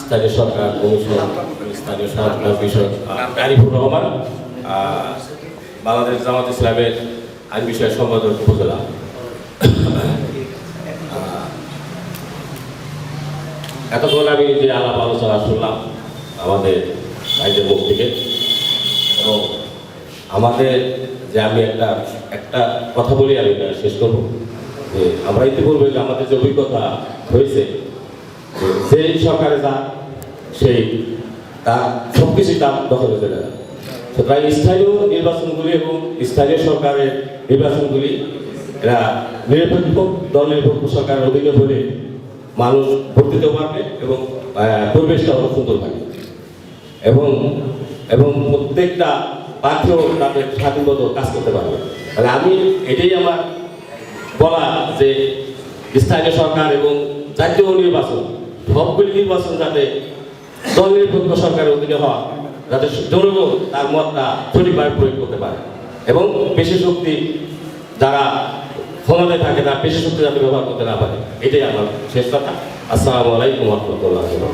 স্থানীয় সরকার কমিশন, স্থানীয় সরকার বিষয়ক আরিফুর রহমান, বাংলাদেশ জামাত ইসলামের আইন বিষয়ক সম্পাদক উপজেলা। এতক্ষণ আমি যে আলাপ আলোচনা শুনলাম আমাদের ভাইদের মুখ থেকে, এবং আমাদের যে আমি একটা কথা বলি, আমি এটা শেষ করবো যে আমরা ইতিপূর্বে যে আমাদের যে অভিজ্ঞতা হয়েছে, সেই সরকারে যা সেই তার সব কিছুই তার দখলে চলে যায়। সুতরাং স্থানীয় নির্বাচনগুলি এবং স্থানীয় সরকারের নির্বাচনগুলি এরা নিরপেক্ষ দল নিরপেক্ষ সরকারের অধীনে হলে মানুষ ভোট দিতে পারবে এবং পরিবেশটা অনেক সুন্দর থাকে, এবং প্রত্যেকটা প্রার্থীও তাদের স্বাধীনমতো কাজ করতে পারবে। তাহলে আমি এটাই আমার বলা যে স্থানীয় সরকার এবং জাতীয় নির্বাচন, সবগুলি নির্বাচন যাতে দল নিরপেক্ষ সরকারের অধীনে হওয়া, যাতে জনগণ তার মতটা সঠিকভাবে প্রয়োগ করতে পারে, এবং পেশি শক্তি যারা ক্ষমতায় থাকে তার পেশি শক্তি যাতে ব্যবহার করতে না পারে, এটাই আমার শেষ কথা। আসসালামু আলাইকুম ওয়া রাহমাতুল্লাহ।